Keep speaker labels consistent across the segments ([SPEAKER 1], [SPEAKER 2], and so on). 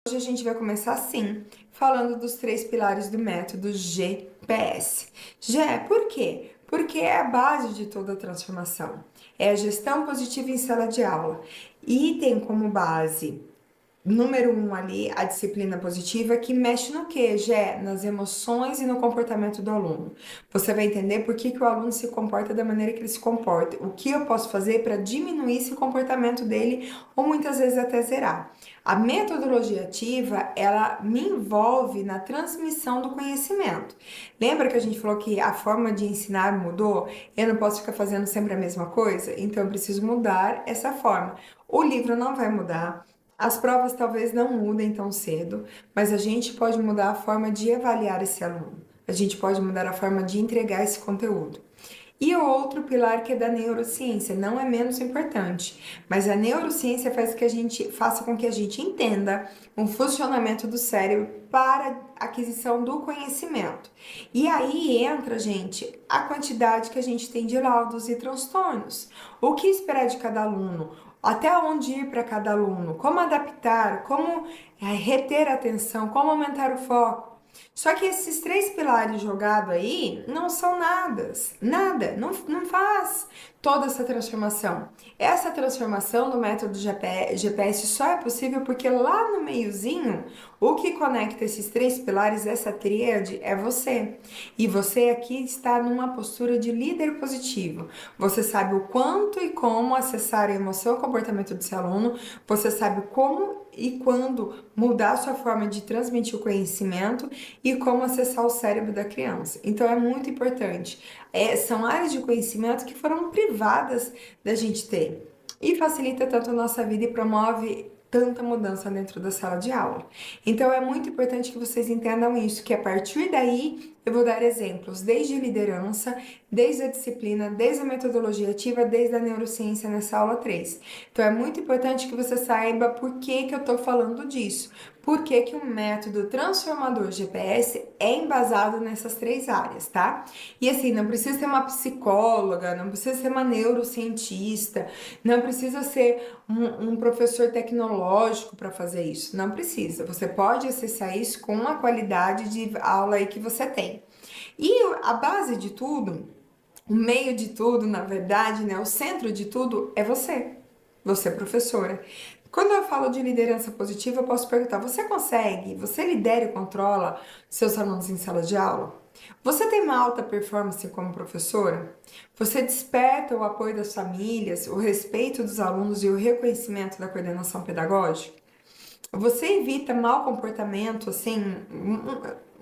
[SPEAKER 1] Hoje a gente vai começar assim, falando dos 3 pilares do método GPS. Por quê? Porque é a base de toda a transformação. É a gestão positiva em sala de aula. E tem como base número 1 ali, a disciplina positiva, que mexe no quê, Gé? Nas emoções e no comportamento do aluno. Você vai entender por que o aluno se comporta da maneira que ele se comporta. O que eu posso fazer para diminuir esse comportamento dele, ou muitas vezes até zerar. A metodologia ativa, ela me envolve na transmissão do conhecimento. Lembra que a gente falou que a forma de ensinar mudou? Eu não posso ficar fazendo sempre a mesma coisa? Então eu preciso mudar essa forma. O livro não vai mudar. As provas talvez não mudem tão cedo, mas a gente pode mudar a forma de avaliar esse aluno. A gente pode mudar a forma de entregar esse conteúdo. E o outro pilar que é da neurociência, não é menos importante, mas a neurociência faça com que a gente entenda o funcionamento do cérebro para aquisição do conhecimento. E aí entra, gente, a quantidade que a gente tem de laudos e transtornos. O que esperar de cada aluno? Até onde ir para cada aluno? Como adaptar? Como reter a atenção? Como aumentar o foco? Só que esses 3 pilares jogados aí não são nada, não faz toda essa transformação. Essa transformação do método GPS só é possível porque lá no meiozinho, o que conecta esses 3 pilares, essa tríade, é você. E você aqui está numa postura de líder positivo. Você sabe o quanto e como acessar a emoção e o comportamento desse aluno, você sabe como e quando mudar a sua forma de transmitir o conhecimento e como acessar o cérebro da criança. Então é muito importante. São áreas de conhecimento que foram privadas da gente ter. E facilita tanto a nossa vida e promove tanta mudança dentro da sala de aula. Então é muito importante que vocês entendam isso, que a partir daí eu vou dar exemplos desde liderança, desde a disciplina, desde a metodologia ativa, desde a neurociência nessa aula 3. Então é muito importante que você saiba por que eu estou falando disso. Por que o método transformador GPS é embasado nessas 3 áreas, tá? E assim, não precisa ser uma psicóloga, não precisa ser uma neurocientista, não precisa ser um professor tecnológico para fazer isso. Não precisa. Você pode acessar isso com a qualidade de aula aí que você tem. E a base de tudo, o meio de tudo, na verdade, né? O centro de tudo é você. Você, professora. Quando eu falo de liderança positiva, eu posso perguntar: você lidera e controla seus alunos em sala de aula? Você tem uma alta performance como professora? Você desperta o apoio das famílias, o respeito dos alunos e o reconhecimento da coordenação pedagógica? Você evita mau comportamento, assim,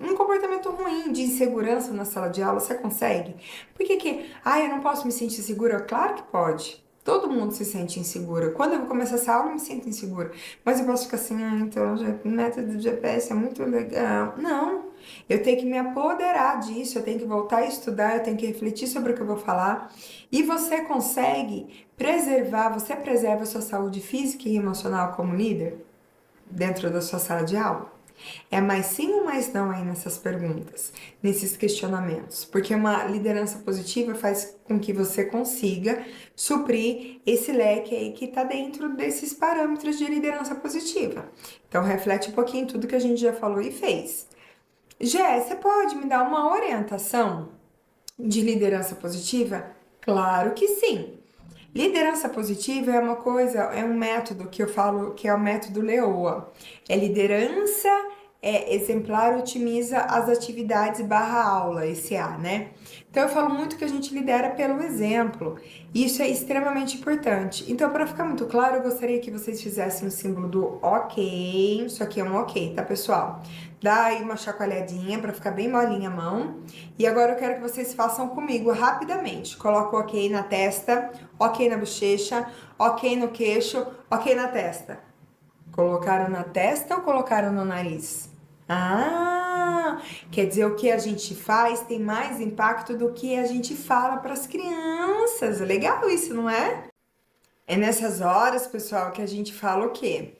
[SPEAKER 1] um comportamento ruim, de insegurança na sala de aula? Você consegue? Por que, eu não posso me sentir segura? Claro que pode. Todo mundo se sente insegura. Quando eu vou começar essa aula, eu me sinto insegura. Mas eu posso ficar assim, então o método do GPS é muito legal. Não. Eu tenho que me apoderar disso, eu tenho que voltar a estudar, eu tenho que refletir sobre o que eu vou falar. E você consegue você preserva a sua saúde física e emocional como líder dentro da sua sala de aula? É mais sim ou mais não aí nessas perguntas, nesses questionamentos, porque uma liderança positiva faz com que você consiga suprir esse leque aí que está dentro desses parâmetros de liderança positiva. Então reflete um pouquinho tudo que a gente já falou e fez. Gé, você pode me dar uma orientação de liderança positiva? Claro que sim. Liderança positiva é uma coisa, é um método que eu falo que é o método Leoa. É liderança exemplar, otimiza as atividades barra aula, esse A, né? Então eu falo muito que a gente lidera pelo exemplo. E isso é extremamente importante. Então, para ficar muito claro, eu gostaria que vocês fizessem o símbolo do ok. Isso aqui é um ok, tá, pessoal? Dá aí uma chacoalhadinha para ficar bem molinha a mão. E agora eu quero que vocês façam comigo rapidamente. Coloca o ok na testa, ok na bochecha, ok no queixo, ok na testa. Colocaram na testa ou colocaram no nariz? Ah, quer dizer, o que a gente faz tem mais impacto do que a gente fala para as crianças. É legal isso, não é? É nessas horas, pessoal, que a gente fala o quê?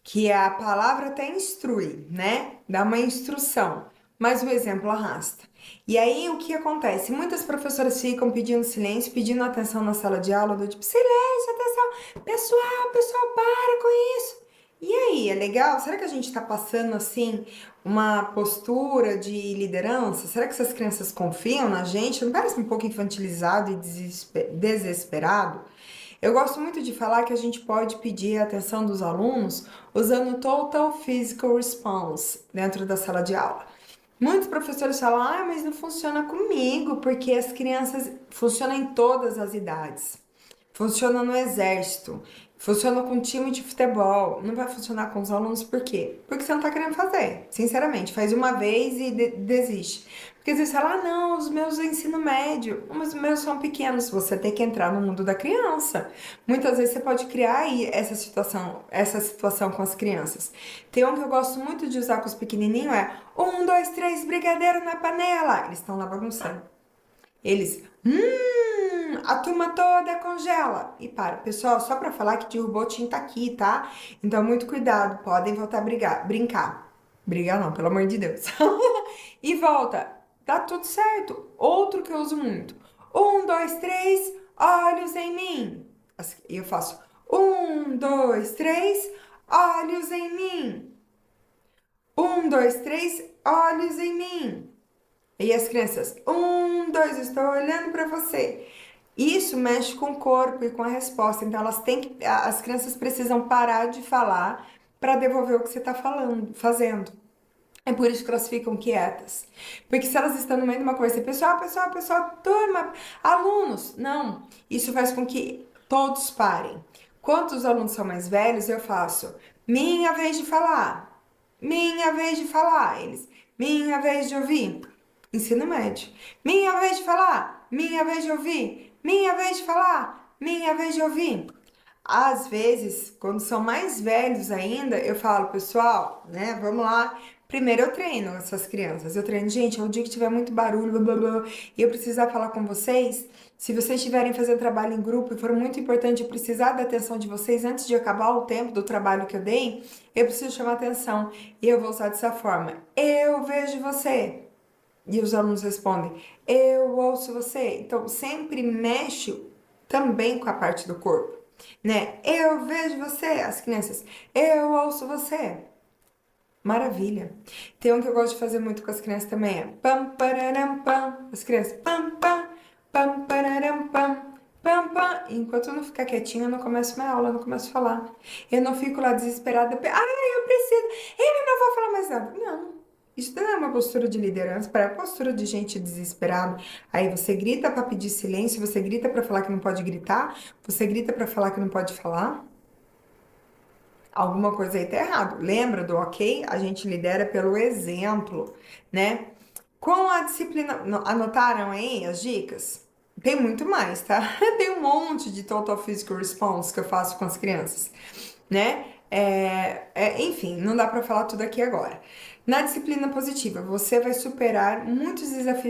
[SPEAKER 1] Que a palavra até instrui, né? Dá uma instrução, mas o exemplo arrasta. E aí o que acontece? Muitas professoras ficam pedindo silêncio, pedindo atenção na sala de aula, do tipo, silêncio, atenção, pessoal, para com isso. E aí, é legal? Será que a gente está passando assim uma postura de liderança? Será que essas crianças confiam na gente? Não parece um pouco infantilizado e desesperado? Eu gosto muito de falar que a gente pode pedir a atenção dos alunos usando o Total Physical Response dentro da sala de aula. Muitos professores falam, mas não funciona comigo, porque as crianças funcionam em todas as idades. Funciona no exército, funciona com time de futebol, não vai funcionar com os alunos, por quê? Porque você não tá querendo fazer, sinceramente. Faz uma vez e desiste. Porque às vezes você fala, não, os meus é ensino médio, mas os meus são pequenos, você tem que entrar no mundo da criança. Muitas vezes você pode criar aí essa situação com as crianças. Tem um que eu gosto muito de usar com os pequenininhos, é 1, 2, 3, brigadeiro na panela. Eles estão lá bagunçando. Eles, a turma toda congela. E para, pessoal, só para falar que derrubou tinta aqui, tá? Então, muito cuidado, podem voltar a brincar. Brigar não, pelo amor de Deus. E volta, dá tudo certo. Outro que eu uso muito. 1, 2, 3, olhos em mim. E eu faço 1, 2, 3, olhos em mim. 1, 2, 3, olhos em mim. E as crianças, 1, 2, estou olhando para você. Isso mexe com o corpo e com a resposta. Então as crianças precisam parar de falar para devolver o que você está fazendo. É por isso que elas ficam quietas. Porque se elas estão no meio de uma conversa, pessoal, turma, alunos, não. Isso faz com que todos parem. Quando os alunos são mais velhos, eu faço minha vez de falar, minha vez de falar. Eles, minha vez de ouvir. Ensino médio. Minha vez de falar, minha vez de ouvir, minha vez de falar, minha vez de ouvir. Às vezes, quando são mais velhos ainda, eu falo, pessoal, né, vamos lá. Primeiro eu treino essas crianças. Eu treino, gente, é um dia que tiver muito barulho, blá, blá, blá, e eu precisar falar com vocês. Se vocês estiverem fazendo trabalho em grupo e for muito importante eu precisar da atenção de vocês antes de acabar o tempo do trabalho que eu dei, eu preciso chamar atenção. E eu vou usar dessa forma. Eu vejo você. E os alunos respondem, eu ouço você. Então, sempre mexe também com a parte do corpo, né? Eu vejo você, as crianças, eu ouço você. Maravilha. Tem um que eu gosto de fazer muito com as crianças também, é pam, pararam, pam. As crianças, pam, pam, pam, pararam, pam. Pam, pam. Enquanto eu não ficar quietinha, eu não começo minha aula, eu não começo a falar. Eu não fico lá desesperada, eu preciso, eu não vou falar mais nada. Não. Isso não é uma postura de liderança, para a postura de gente desesperada. Aí você grita para pedir silêncio, você grita para falar que não pode gritar, você grita para falar que não pode falar. Alguma coisa aí tá errado. Lembra do ok? A gente lidera pelo exemplo, né? Com a disciplina. Anotaram aí as dicas? Tem muito mais, tá? Tem um monte de Total Physical Response que eu faço com as crianças, né? Enfim, não dá para falar tudo aqui agora. Na disciplina positiva, você vai superar muitos desafios